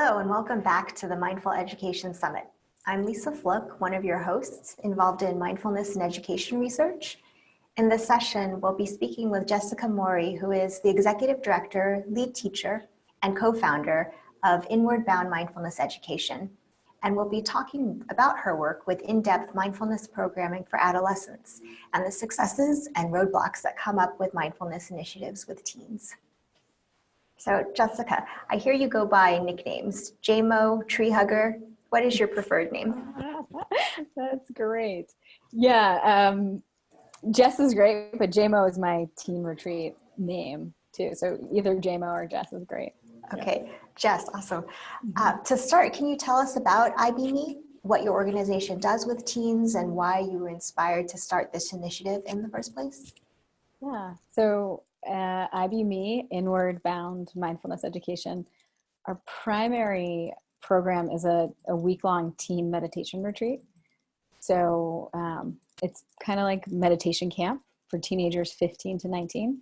Hello and welcome back to the Mindful Education Summit. I'm Lisa Fluck, one of your hosts involved in mindfulness and education research. In this session, we'll be speaking with Jessica Morey, who is the Executive Director, Lead Teacher, and Co-Founder of Inward Bound Mindfulness Education. And we'll be talking about her work with in-depth mindfulness programming for adolescents and the successes and roadblocks that come up with mindfulness initiatives with teens. So Jessica, I hear you go by nicknames, JMO, Tree Hugger. What is your preferred name? That's great. Yeah, Jess is great, but JMO is my teen retreat name too. So either JMO or Jess is great. Okay, yeah. Jess, awesome. To start, can you tell us about IBME, what your organization does with teens and why you were inspired to start this initiative in the first place? Yeah, so IBME, Inward Bound Mindfulness Education, our primary program is a week-long teen meditation retreat. So it's kind of like meditation camp for teenagers 15 to 19.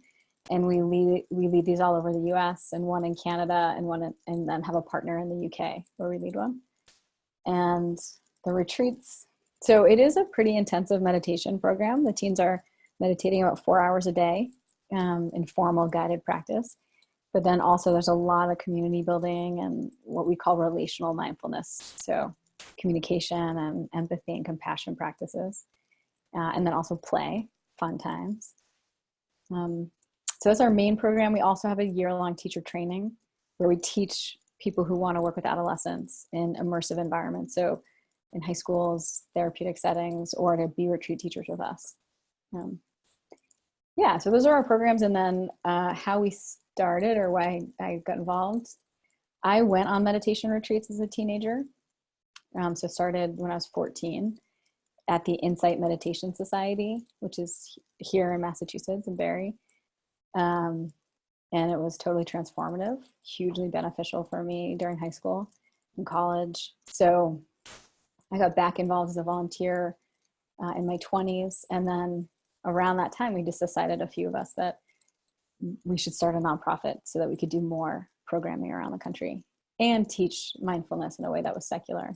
And we lead these all over the US and one in Canada and then have a partner in the UK where we lead one. And the retreats, so it is a pretty intensive meditation program. The teens are meditating about 4 hours a day, informal guided practice. But then also there's a lot of community building and what we call relational mindfulness. So communication and empathy and compassion practices. And then also play, fun times. So that's our main program. We also have a year-long teacher training where we teach people who want to work with adolescents in immersive environments. So in high schools, therapeutic settings, or to be retreat teachers with us. Yeah, so those are our programs. And then how we started or why I got involved. I went on meditation retreats as a teenager. So started when I was 14 at the Insight Meditation Society, which is here in Massachusetts in Barre. And it was totally transformative, hugely beneficial for me during high school and college. So I got back involved as a volunteer in my 20s. And then around that time, we just decided, a few of us, that we should start a nonprofit so that we could do more programming around the country and teach mindfulness in a way that was secular.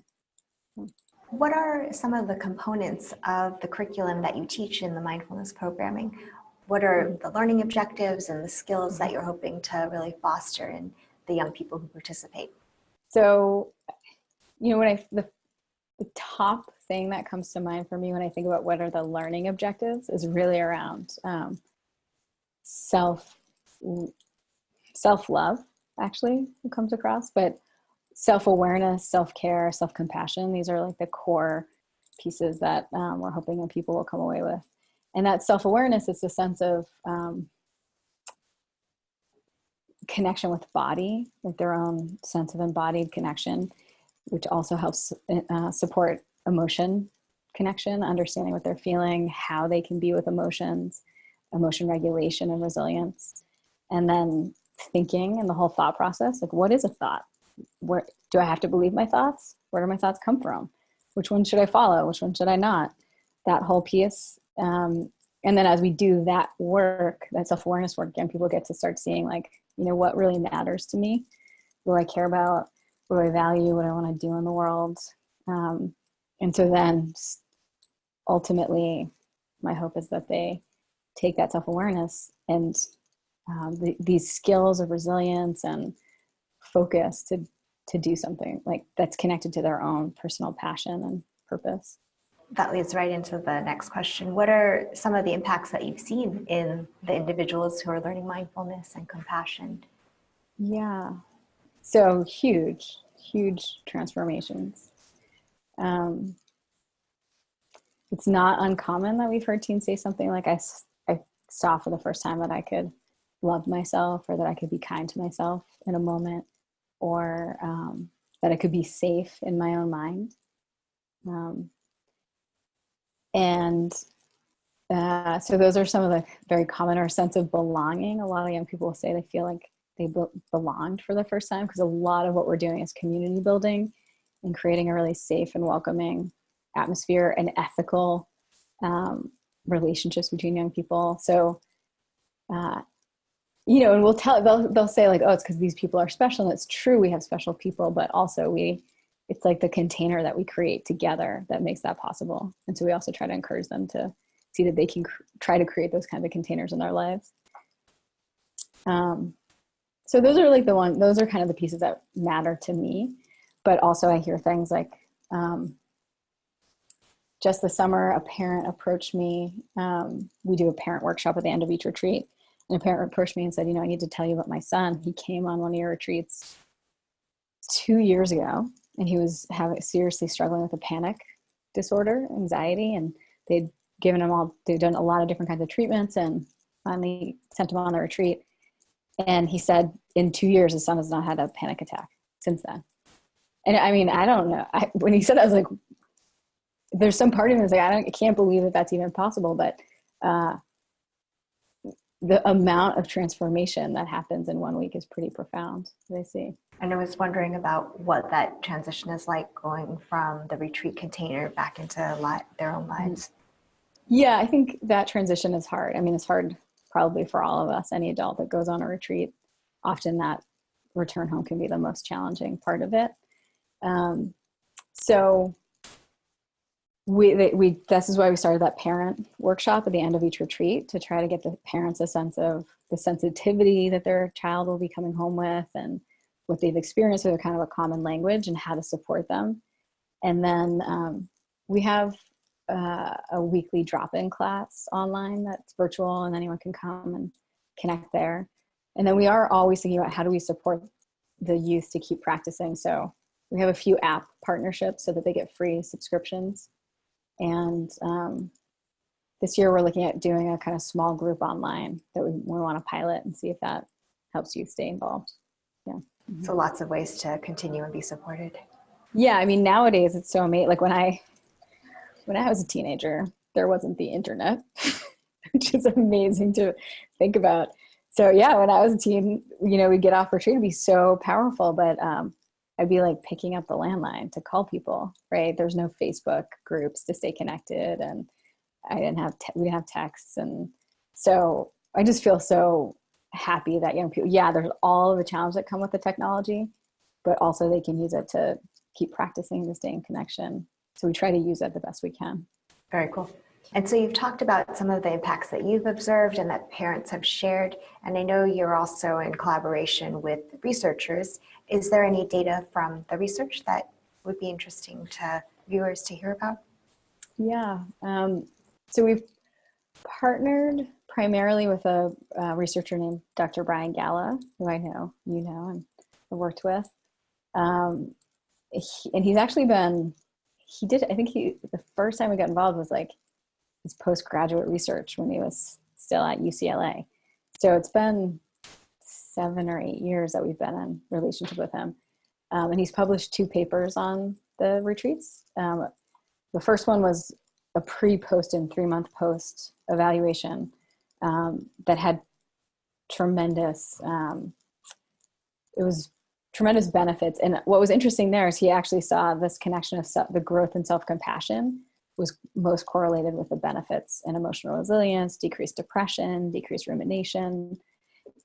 What are some of the components of the curriculum that you teach in the mindfulness programming? What are the learning objectives and the skills that you're hoping to really foster in the young people who participate? So, when the top thing that comes to mind for me when I think about what are the learning objectives is really around self-love, actually, it comes across, but self-awareness, self-care, self-compassion. These are like the core pieces that we're hoping that people will come away with. And that self-awareness is a sense of connection with body, like their own sense of embodied connection, which also helps support emotion connection, understanding what they're feeling, how they can be with emotions, emotion regulation and resilience. And then thinking and the whole thought process, like, what is a thought? Where do I have to believe my thoughts? Where do my thoughts come from? Which one should I follow? Which one should I not? That whole piece. And then as we do that work, that self-awareness work, again, people get to start seeing, like, what really matters to me? What do I care about? What do I value? What do I want to do in the world? And so then ultimately, my hope is that they take that self-awareness and these skills of resilience and focus to do something like that's connected to their own personal passion and purpose. That leads right into the next question. What are some of the impacts that you've seen in the individuals who are learning mindfulness and compassion? Yeah, so huge transformations. It's not uncommon that we've heard teens say something like, I saw for the first time that I could love myself, or that I could be kind to myself in a moment, or that I could be safe in my own mind. So those are some of the very common, or sense of belonging. A lot of young people will say they feel like they belonged for the first time, because a lot of what we're doing is community building and creating a really safe and welcoming atmosphere and ethical relationships between young people. So and they'll say like, oh, it's because these people are special. And it's true. We have special people, but also it's like the container that we create together that makes that possible. And so we also try to encourage them to see that they can try to create those kinds of containers in their lives. So those are those are kind of the pieces that matter to me. But also I hear things like, just this summer, a parent approached me. We do a parent workshop at the end of each retreat. And a parent approached me and said, I need to tell you about my son. He came on one of your retreats 2 years ago, and he was seriously struggling with a panic disorder, anxiety. And they'd done a lot of different kinds of treatments and finally sent him on the retreat. And he said in 2 years, his son has not had a panic attack since then. And I mean, I don't know. When he said that, I was like, there's some part of me that's like, I can't believe that that's even possible. But the amount of transformation that happens in 1 week is pretty profound, they see. And I was wondering about what that transition is like, going from the retreat container back into their own lives. Yeah, I think that transition is hard. I mean, it's hard probably for all of us, any adult that goes on a retreat. Often that return home can be the most challenging part of it. So this is why we started that parent workshop at the end of each retreat, to try to get the parents a sense of the sensitivity that their child will be coming home with and what they've experienced with kind of a common language and how to support them. And then we have a weekly drop-in class online that's virtual, and anyone can come and connect there. And then we are always thinking about how do we support the youth to keep practicing. So we have a few app partnerships so that they get free subscriptions. And this year we're looking at doing a kind of small group online that we want to pilot and see if that helps you stay involved. Yeah. So lots of ways to continue and be supported. Yeah. I mean, nowadays it's so amazing. Like when I was a teenager, there wasn't the internet, which is amazing to think about. So yeah, when I was a teen, we'd get off retreat, it'd be so powerful, but I'd be like picking up the landline to call people, right? There's no Facebook groups to stay connected, and we didn't have texts. And so I just feel so happy that young people, there's all of the challenges that come with the technology, but also they can use it to keep practicing to stay in connection. So we try to use it the best we can. Very cool. And so you've talked about some of the impacts that you've observed and that parents have shared. And I know you're also in collaboration with researchers. Is there any data from the research that would be interesting to viewers to hear about? Yeah. So we've partnered primarily with a researcher named Dr. Brian Galla, who I know, and I've worked with. And he's actually the first time we got involved was like his postgraduate research when he was still at UCLA. So it's been 7 or 8 years that we've been in relationship with him. And he's published 2 papers on the retreats. The first one was a pre-post and 3-month post evaluation that had tremendous benefits. And what was interesting there is he actually saw this connection of the growth in self-compassion was most correlated with the benefits in emotional resilience, decreased depression, decreased rumination.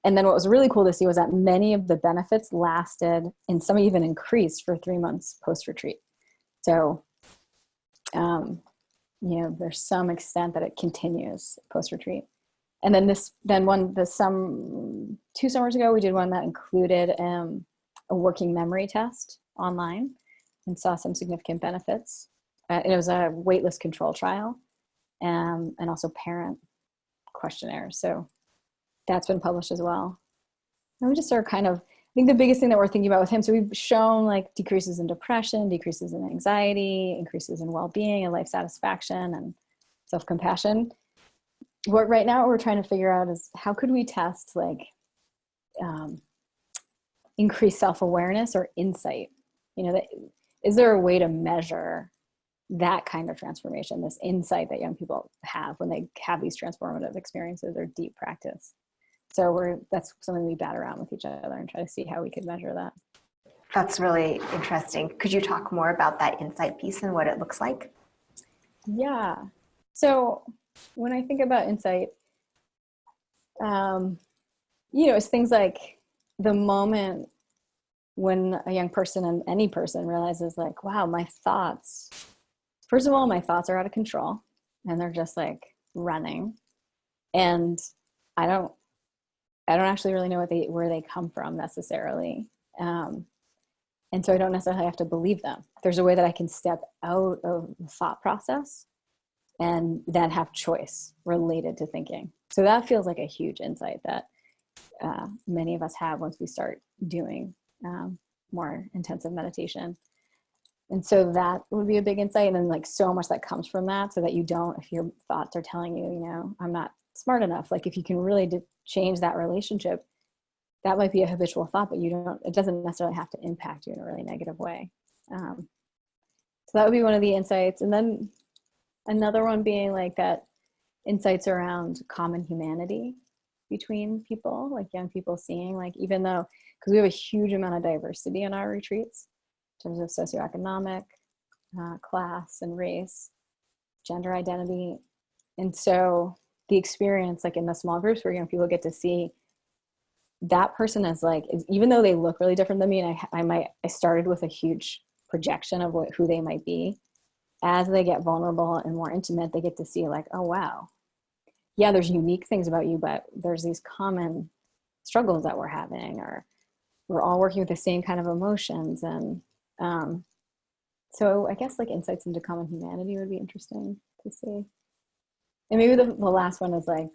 And then what was really cool to see was that many of the benefits lasted, and some even increased for 3 months post-retreat. So, there's some extent that it continues post-retreat. And then 2 summers ago, we did one that included a working memory test online and saw some significant benefits. And it was a waitlist control trial and also parent questionnaires. So that's been published as well. And we just are I think the biggest thing that we're thinking about with him, so we've shown like decreases in depression, decreases in anxiety, increases in well-being and life satisfaction and self-compassion. Right now what we're trying to figure out is how could we test like increased self-awareness or insight? Is there a way to measure that kind of transformation, this insight that young people have when they have these transformative experiences or deep practice? So that's something we bat around with each other and try to see how we could measure that. That's really interesting. Could you talk more about that insight piece and what it looks like? Yeah. So when I think about insight, it's things like the moment when a young person and any person realizes like, wow, first of all, my thoughts are out of control and they're just like running. And I don't actually really know where they come from necessarily. And so I don't necessarily have to believe them. There's a way that I can step out of the thought process and then have choice related to thinking. So that feels like a huge insight that many of us have once we start doing more intensive meditation. And so that would be a big insight. And then like so much that comes from that, so that you don't, if your thoughts are telling you, I'm not smart enough, like if you can really change that relationship, that might be a habitual thought, but it doesn't necessarily have to impact you in a really negative way. So that would be one of the insights. And then another one being like that insights around common humanity between people, like young people seeing, like, even though, because we have a huge amount of diversity in our retreats in terms of socioeconomic, class and race, gender identity. And so the experience, like in the small groups where young people get to see that person as like, even though they look really different than me, and I started with a huge projection of who they might be, as they get vulnerable and more intimate, they get to see like, oh, wow. Yeah, there's unique things about you, but there's these common struggles that we're having, or we're all working with the same kind of emotions. And so I guess like insights into common humanity would be interesting to see. And maybe the last one is like,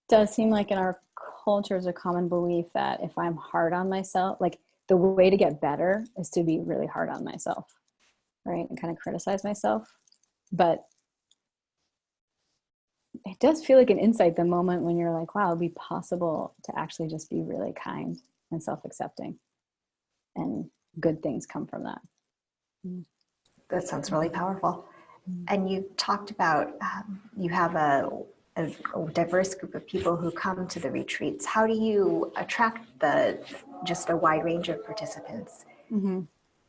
does seem like in our culture is a common belief that if I'm hard on myself, like the way to get better is to be really hard on myself, right? And kind of criticize myself. But it does feel like an insight the moment when you're like, wow, it'd be possible to actually just be really kind and self-accepting, and good things come from that. That sounds really powerful. And you talked about you have a diverse group of people who come to the retreats. How do you attract just a wide range of participants? Mm-hmm.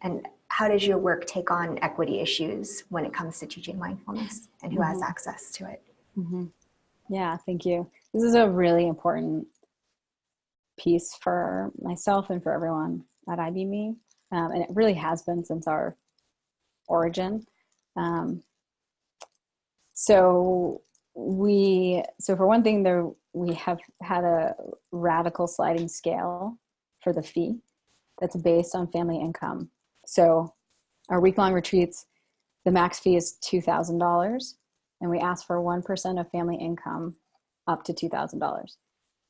And how does your work take on equity issues when it comes to teaching mindfulness, and who has access to it? Mm-hmm. Yeah, thank you. This is a really important piece for myself and for everyone at IBME. And it really has been since our origin. So for one thing, we have had a radical sliding scale for the fee that's based on family income. So our week-long retreats, the max fee is $2,000, and we ask for 1% of family income up to $2,000.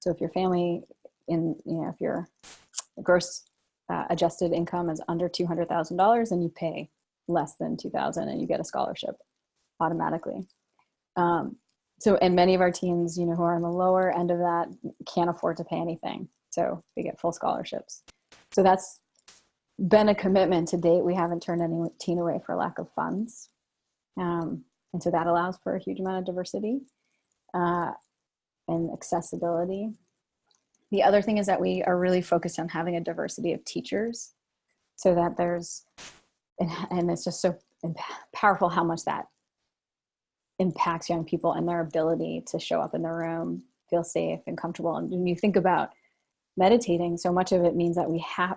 So if your family if your gross adjusted income is under $200,000, then you pay less than $2,000 and you get a scholarship automatically. And many of our teams, who are on the lower end of that, can't afford to pay anything. So they get full scholarships. So that's been a commitment to date. We haven't turned any teen away for lack of funds. And so that allows for a huge amount of diversity and accessibility. The other thing is that we are really focused on having a diversity of teachers, so that and it's just so powerful how much that impacts young people and their ability to show up in the room, feel safe and comfortable. And when you think about meditating, so much of it means that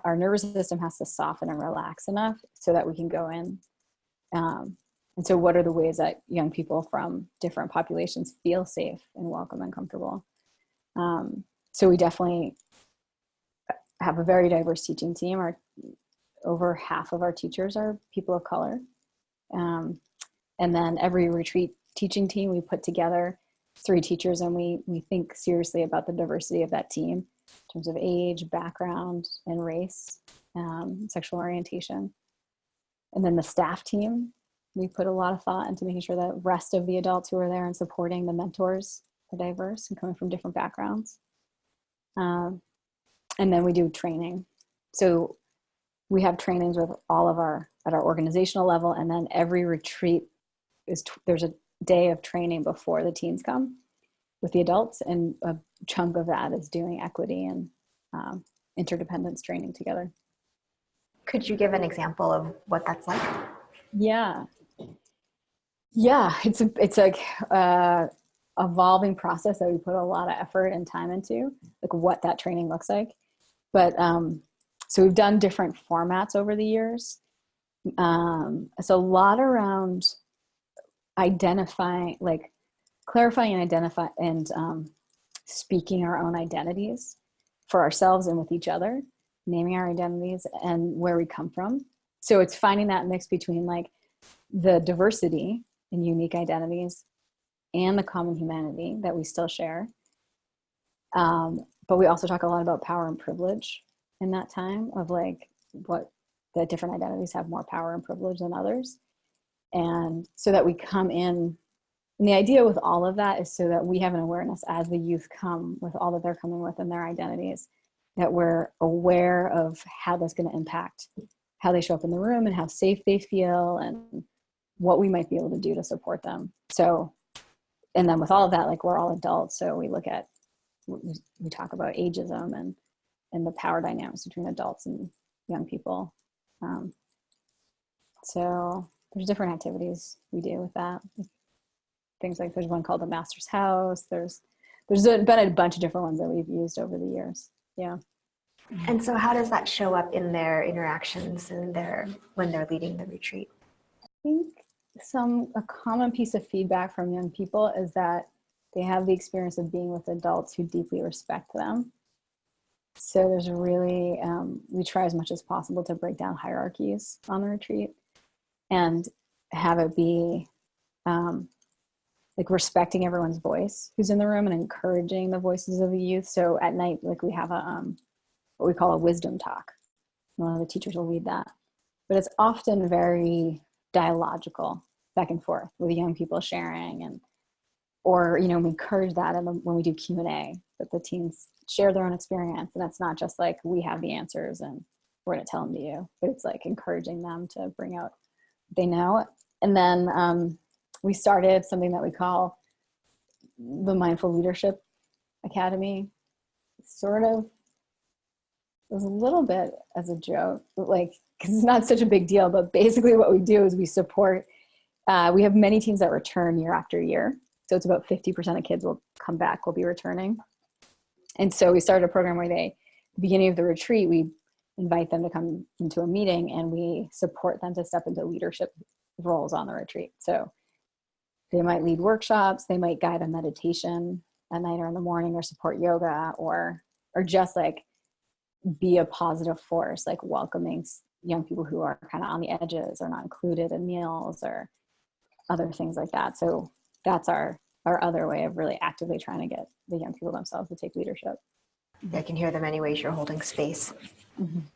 our nervous system has to soften and relax enough so that we can go in. And so what are the ways that young people from different populations feel safe and welcome and comfortable? So we definitely have a very diverse teaching team. Over half of our teachers are people of color. And then every retreat teaching team, we put together 3 teachers, and we think seriously about the diversity of that team in terms of age, background, and race, sexual orientation. And then the staff team, we put a lot of thought into making sure that the rest of the adults who are there and supporting the mentors are diverse and coming from different backgrounds. And then we do training. So we have trainings with all of at our organizational level, and then every retreat there's a day of training before the teens come with the adults, and a chunk of that is doing equity and interdependence training together. Could you give an example of what that's like? Yeah, it's like evolving process that we put a lot of effort and time into, like what that training looks like. But so we've done different formats over the years. It's a lot around identifying, like clarifying and identify and speaking our own identities for ourselves and with each other, naming our identities and where we come from. So it's finding that mix between like the diversity and unique identities and the common humanity that we still share. But we also talk a lot about power and privilege in that time of like what the different identities have more power and privilege than others. And so that we come in, and the idea with all of that is so that we have an awareness as the youth come with all that they're coming with in their identities, that we're aware of how that's going to impact how they show up in the room and how safe they feel and what we might be able to do to support them. So, and then with all of that, like we're all adults. So we look at, we talk about ageism and the power dynamics between adults and young people. So there's different activities we do with that. Things like there's one called the Master's House. There's been a bunch of different ones that we've used over the years. Yeah. And so how does that show up in their interactions and when they're leading the retreat? I think a common piece of feedback from young people is that they have the experience of being with adults who deeply respect them. So there's really, we try as much as possible to break down hierarchies on the retreat and have it be like respecting everyone's voice who's in the room and encouraging the voices of the youth. So at night, like we have what we call a wisdom talk. One of the teachers will lead that, but it's often very dialogical, back and forth with young people sharing, or we encourage that when we do Q&A, that the teens share their own experience, and it's not just like we have the answers and we're going to tell them to you, but it's like encouraging them to bring out what they know. And then we started something that we call the Mindful Leadership Academy. Sort of, it was a little bit as a joke, like, because it's not such a big deal, but basically what we do is we support, we have many teams that return year after year. So it's about 50% of kids will come back, will be returning. And so we started a program where the beginning of the retreat, we invite them to come into a meeting and we support them to step into leadership roles on the retreat. So they might lead workshops, they might guide a meditation at night or in the morning, or support yoga, or just like be a positive force, like welcoming young people who are kind of on the edges or not included in meals or other things like that. So that's our other way of really actively trying to get the young people themselves to take leadership. I can hear the many ways you're holding space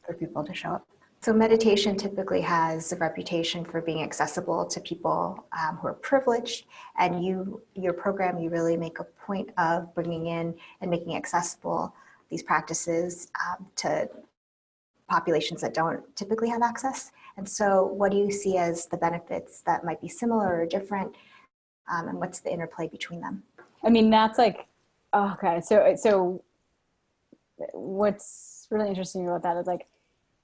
for people to show up. So meditation typically has a reputation for being accessible to people who are privileged, and your program, you really make a point of bringing in and making accessible these practices to populations that don't typically have access. And so what do you see as the benefits that might be similar or different, and what's the interplay between them? I mean, that's like, okay, so what's really interesting about that is like,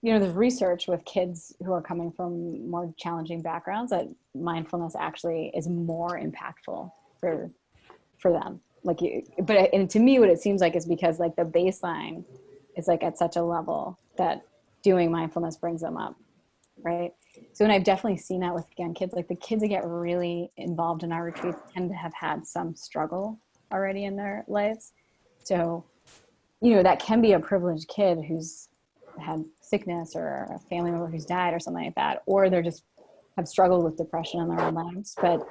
there's research with kids who are coming from more challenging backgrounds that mindfulness actually is more impactful for them. And to me, what it seems like is because like the baseline is like at such a level that doing mindfulness brings them up, right? So, and I've definitely seen that with young kids, like the kids that get really involved in our retreats tend to have had some struggle already in their lives. So, that can be a privileged kid who's had sickness or a family member who's died or something like that, or they're just have struggled with depression in their own lives. But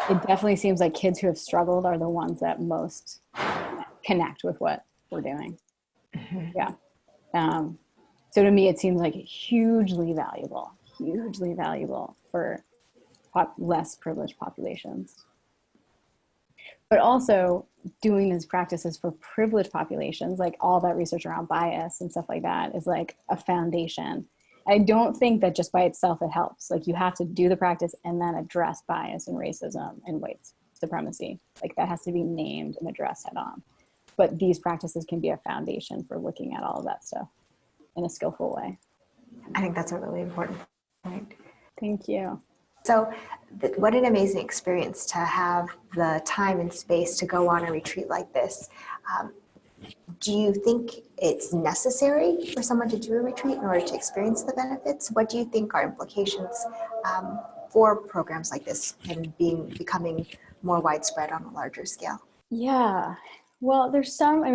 it definitely seems like kids who have struggled are the ones that most connect with what we're doing. Mm-hmm. Yeah. So to me, it seems like hugely valuable for less privileged populations. But also doing these practices for privileged populations, like all that research around bias and stuff like that, is like a foundation. I don't think that just by itself it helps. Like you have to do the practice and then address bias and racism and white supremacy. Like that has to be named and addressed head on. But these practices can be a foundation for looking at all of that stuff in a skillful way. I think that's a really important point. Thank you. So what an amazing experience to have the time and space to go on a retreat like this. Do you think it's necessary for someone to do a retreat in order to experience the benefits? What do you think are implications for programs like this and becoming more widespread on a larger scale? Yeah. Well, there's some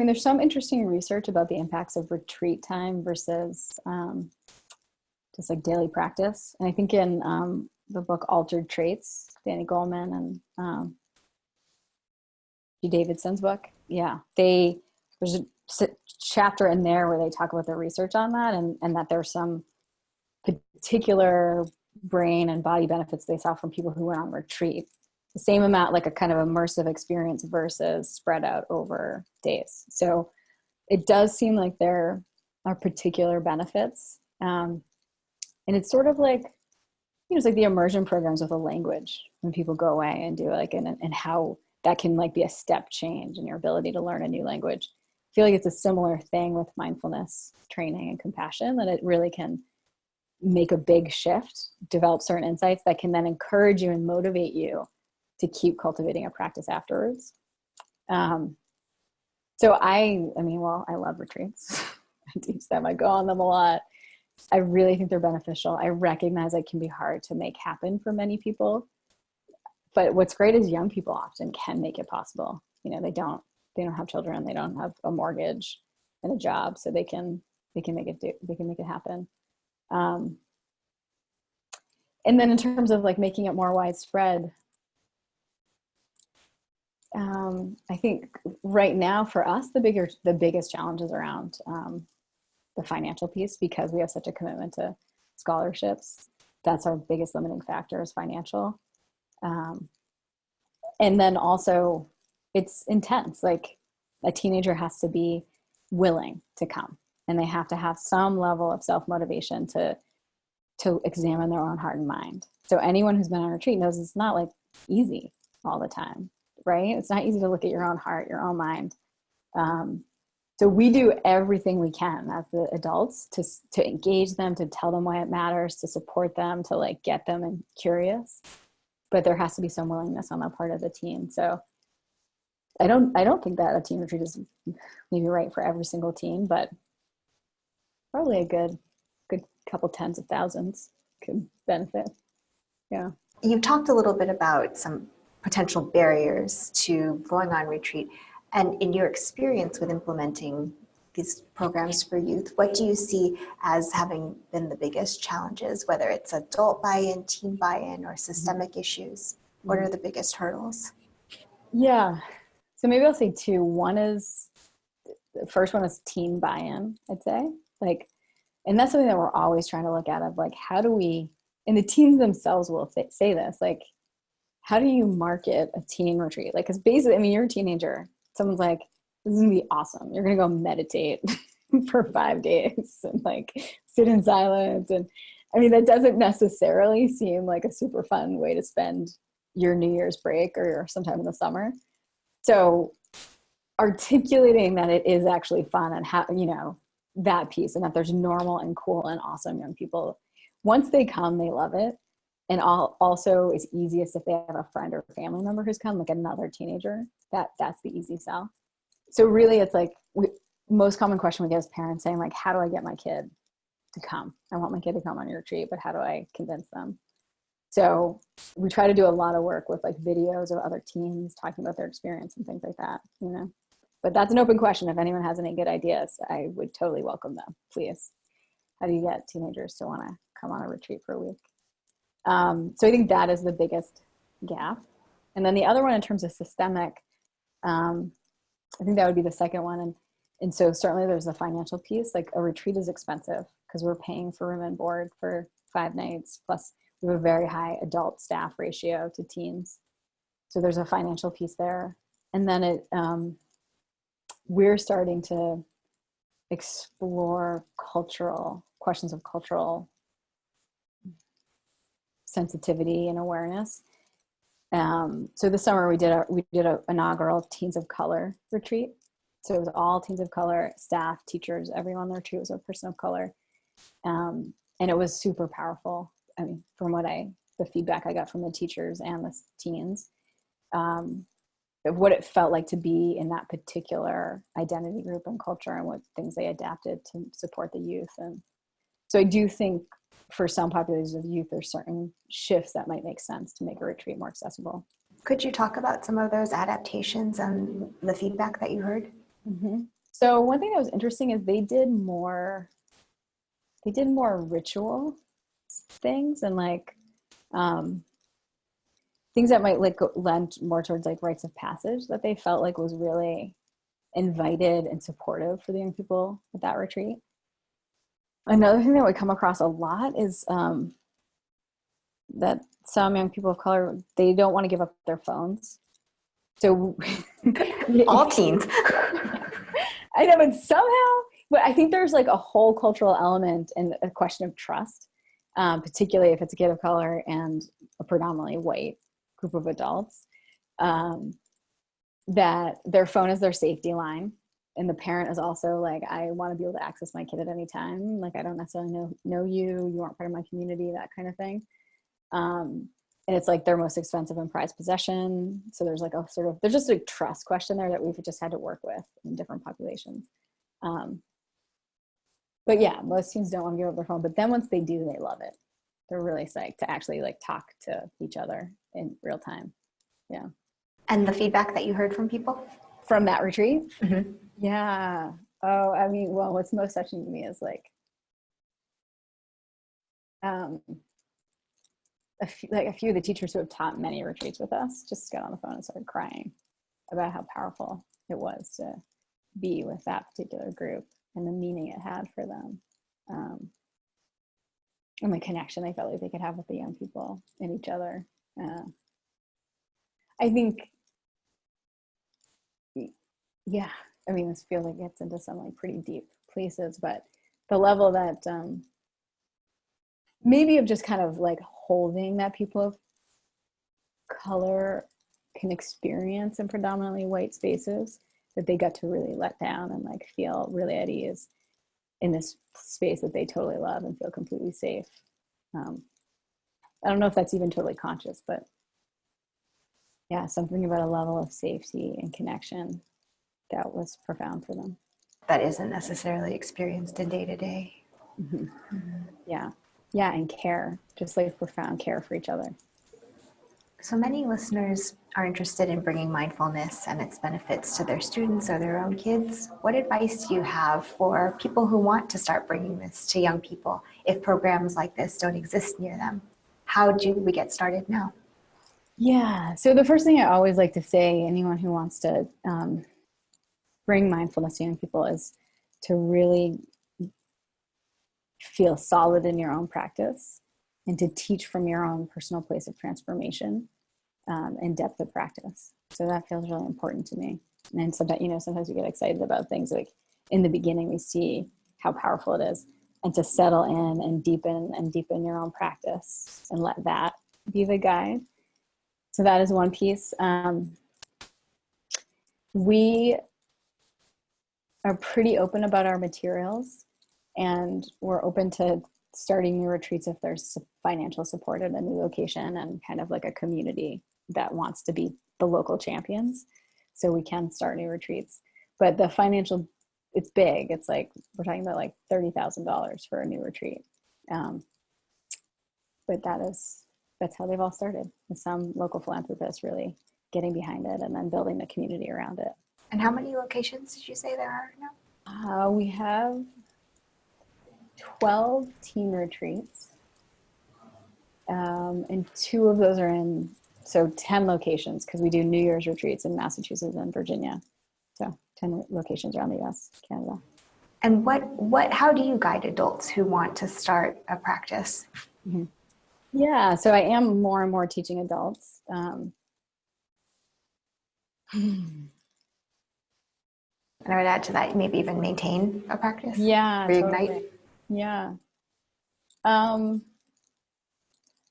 interesting research about the impacts of retreat time versus just like daily practice. And I think in the book Altered Traits, Danny Goleman and G. Davidson's book, there's a chapter in there where they talk about the research on that and that there's some particular brain and body benefits they saw from people who went on retreat. The same amount, like a kind of immersive experience versus spread out over days. So it does seem like there are particular benefits. And it's sort of like, it's like the immersion programs with a language when people go away and do like, and how that can like be a step change in your ability to learn a new language. I feel like it's a similar thing with mindfulness training and compassion, that it really can make a big shift, develop certain insights that can then encourage you and motivate you to keep cultivating a practice afterwards. So I love retreats. I teach them, I go on them a lot. I really think they're beneficial. I recognize it can be hard to make happen for many people, but what's great is young people often can make it possible. They don't have children, they don't have a mortgage and a job, so they can make it happen. And then in terms of like making it more widespread, I think right now for us, the biggest challenge is around the financial piece, because we have such a commitment to scholarships. That's our biggest limiting factor, is financial. And then also it's intense. Like a teenager has to be willing to come, and they have to have some level of self-motivation to examine their own heart and mind. So anyone who's been on a retreat knows it's not like easy all the time, right? It's not easy to look at your own heart, your own mind. So we do everything we can as the adults to engage them, to tell them why it matters, to support them, to like get them and curious. But there has to be some willingness on that part of the teen. So I don't think that a teen retreat is maybe right for every single teen, but probably a good couple tens of thousands could benefit. Yeah. You've talked a little bit about some potential barriers to going on retreat. And in your experience with implementing these programs for youth, what do you see as having been the biggest challenges, whether it's adult buy-in, teen buy-in, or systemic issues? What are the biggest hurdles? Yeah. So maybe I'll say two. The first one is teen buy-in, I'd say. And that's something that we're always trying to look at, of like, how do we, and the teens themselves will say this, like, how do you market a teen retreat? Like, because basically, you're a teenager. Someone's like, this is gonna be awesome. You're gonna go meditate for 5 days and like sit in silence. And that doesn't necessarily seem like a super fun way to spend your New Year's break or sometime in the summer. So articulating that it is actually fun, and how, that piece, and that there's normal and cool and awesome young people. Once they come, they love it. And also it's easiest if they have a friend or family member who's come, like another teenager, that's the easy sell. So really it's like, most common question we get is parents saying like, how do I get my kid to come? I want my kid to come on your retreat, but how do I convince them? So we try to do a lot of work with like videos of other teens talking about their experience and things like that, But that's an open question. If anyone has any good ideas, I would totally welcome them, please. How do you get teenagers to want to come on a retreat for a week? So I think that is the biggest gap. And then the other one in terms of systemic, I think that would be the second one. And so certainly there's the financial piece. Like a retreat is expensive because we're paying for room and board for 5 nights. Plus we have a very high adult staff ratio to teens. So there's a financial piece there. And then we're starting to explore questions of cultural sensitivity and awareness. So this summer we did a inaugural Teens of Color retreat. So it was all teens of color, staff, teachers, everyone on the retreat was a person of color. And it was super powerful. The the feedback I got from the teachers and the teens, of what it felt like to be in that particular identity group and culture, and what things they adapted to support the youth. And so I do think for some populations of youth, there's certain shifts that might make sense to make a retreat more accessible. Could you talk about some of those adaptations and the feedback that you heard? Mm-hmm. So one thing that was interesting is they did more ritual things, and like things that might like lend more towards like rites of passage, that they felt like was really invited and supportive for the young people at that retreat. Another thing that would come across a lot is that some young people of color, they don't want to give up their phones. So all teens. I know, but somehow, but I think there's like a whole cultural element in a question of trust, particularly if it's a kid of color and a predominantly white group of adults, that their phone is their safety line. And the parent is also like, I want to be able to access my kid at any time. Like, I don't necessarily know you aren't part of my community, that kind of thing. And it's like their most expensive and prized possession. So there's like there's just a trust question there that we've just had to work with in different populations. But yeah, most teens don't want to give up their phone, but then once they do, they love it. They're really psyched to actually like talk to each other in real time. Yeah. And the feedback that you heard from people? From that retreat? Mm-hmm. Yeah. Oh, I mean, well, what's most touching to me is like, a few of the teachers who have taught many retreats with us just got on the phone and started crying about how powerful it was to be with that particular group and the meaning it had for them, and the connection they felt like they could have with the young people and each other. I think, yeah, I mean, this feels like it gets into some like pretty deep places, but the level that maybe of just kind of like holding that people of color can experience in predominantly white spaces, that they got to really let down and like feel really at ease in this space that they totally love and feel completely safe. I don't know if that's even totally conscious, but yeah, something about a level of safety and connection that was profound for them. That isn't necessarily experienced in day to day. Yeah. Yeah, and care, just like profound care for each other. So many listeners are interested in bringing mindfulness and its benefits to their students or their own kids. What advice do you have for people who want to start bringing this to young people if programs like this don't exist near them? How do we get started now? Yeah, so the first thing I always like to say, anyone who wants to bring mindfulness to young people, is to really feel solid in your own practice and to teach from your own personal place of transformation and depth of practice. So that feels really important to me. And sometimes we get excited about things like in the beginning, we see how powerful it is, and to settle in and deepen your own practice and let that be the guide. So that is one piece. We are pretty open about our materials, and we're open to starting new retreats if there's financial support at a new location and kind of like a community that wants to be the local champions. So we can start new retreats, but the financial, it's big. It's like, we're talking about like $30,000 for a new retreat. But that's how they've all started, with some local philanthropists really getting behind it and then building the community around it. And how many locations did you say there are now? We have 12 teen retreats, and 2 of those are so 10 locations, because we do New Year's retreats in Massachusetts and Virginia. So 10 locations around the US, Canada. And how do you guide adults who want to start a practice? Mm-hmm. Yeah, so I am more and more teaching adults. And I would add to that, maybe even maintain a practice. Yeah, reignite. totally. Yeah.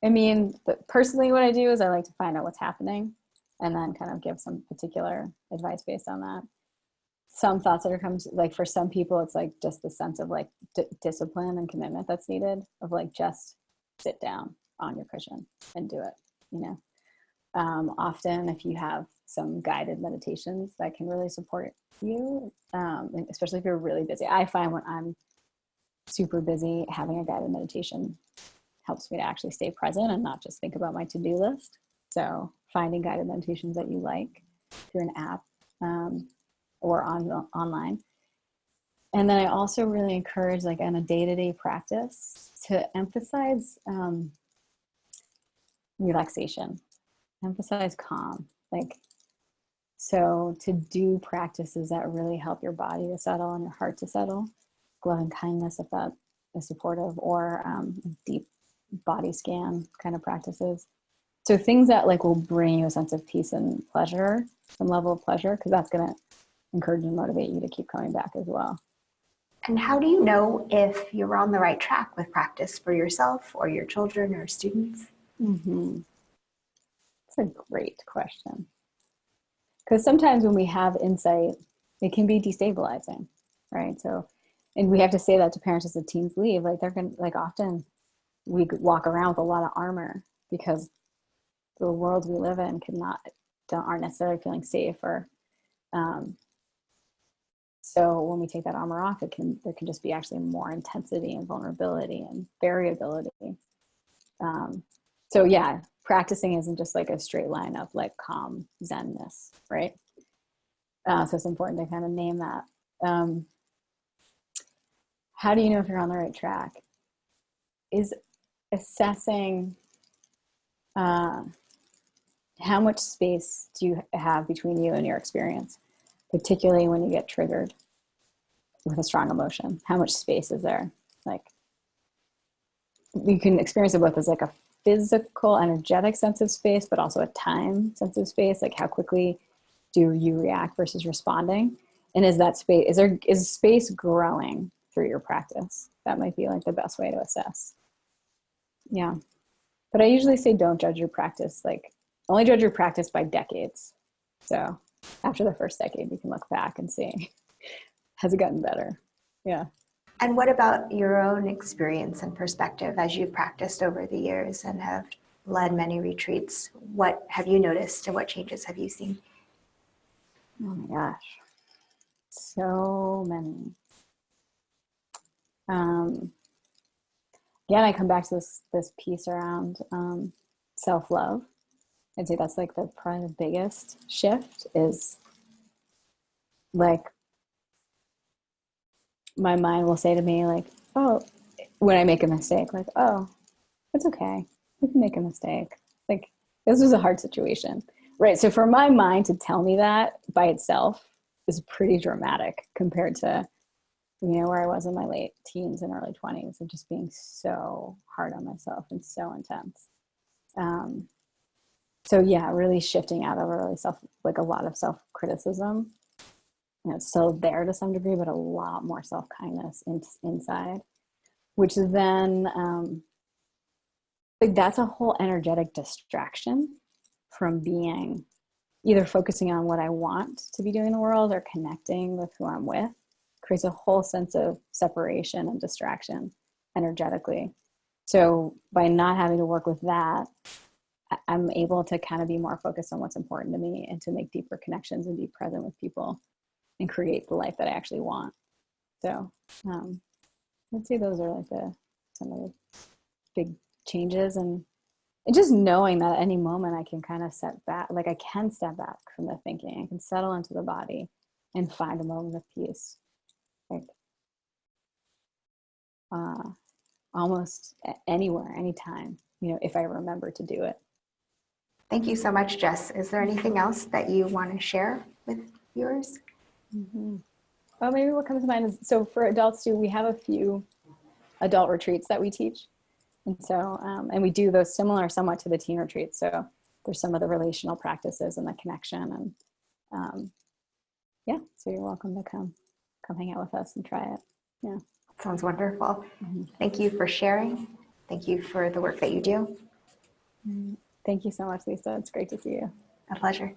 I mean, personally, what I do is I like to find out what's happening and then kind of give some particular advice based on that. Some thoughts that are coming, like for some people, it's like just the sense of like discipline and commitment that's needed, of like just sit down on your cushion and do it, you know. Often if you have some guided meditations that can really support you, and especially if you're really busy. I find when I'm super busy, having a guided meditation helps me to actually stay present and not just think about my to-do list. So finding guided meditations that you like through an app or online. And then I also really encourage, like on a day-to-day practice, to emphasize relaxation, emphasize calm. Like, so to do practices that really help your body to settle and your heart to settle, loving kindness, if that is supportive, or deep body scan kind of practices. So things that like will bring you a sense of peace and pleasure, some level of pleasure, because that's going to encourage and motivate you to keep coming back as well. And how do you know if you're on the right track with practice for yourself or your children or students? Mm-hmm. That's a great question. Because sometimes when we have insight, it can be destabilizing, right? So, and we have to say that to parents as the teens leave, like they're going to, like often we walk around with a lot of armor because the world we live in aren't necessarily feeling safe, or so when we take that armor off, there can just be actually more intensity and vulnerability and variability. So yeah, practicing isn't just like a straight line of like calm zenness, right? So it's important to kind of name that. How do you know if you're on the right track? Is assessing how much space do you have between you and your experience, particularly when you get triggered with a strong emotion. How much space is there? Like, you can experience it both as like a physical, energetic sense of space, but also a time sense of space. Like, how quickly do you react versus responding? And is that space, is space growing through your practice? That might be like the best way to assess. Yeah. But I usually say don't judge your practice. Like, only judge your practice by decades. So after the first decade, you can look back and see, has it gotten better? Yeah. And what about your own experience and perspective as you've practiced over the years and have led many retreats? What have you noticed and what changes have you seen? Oh my gosh. So many. Again, I come back to this piece around self-love. I'd say that's like probably the biggest shift is like, my mind will say to me like, oh, when I make a mistake, like, oh, it's okay. You can make a mistake. Like, this was a hard situation, right? So for my mind to tell me that by itself is pretty dramatic compared to, where I was in my late teens and early 20s of just being so hard on myself and so intense. So yeah, really shifting out of a lot of self-criticism. It's still there to some degree, but a lot more self-kindness inside, which then, like, that's a whole energetic distraction from being either focusing on what I want to be doing in the world or connecting with who I'm with. Creates a whole sense of separation and distraction energetically. So by not having to work with that, I'm able to kind of be more focused on what's important to me and to make deeper connections and be present with people and create the life that I actually want. So I'd say those are like some of the big changes, and just knowing that at any moment I can kind of step back from the thinking. I can settle into the body and find a moment of peace. Like almost anywhere, anytime, if I remember to do it. Thank you so much, Jess. Is there anything else that you want to share with viewers? Mm-hmm. Well, maybe what comes to mind is, so for adults too, we have a few adult retreats that we teach. And so, and we do those similar somewhat to the teen retreats. So there's some of the relational practices and the connection, and yeah, so you're welcome to come hang out with us and try it. Yeah. Sounds wonderful. Mm-hmm. Thank you for sharing. Thank you for the work that you do. Thank you so much, Lisa. It's great to see you. A pleasure.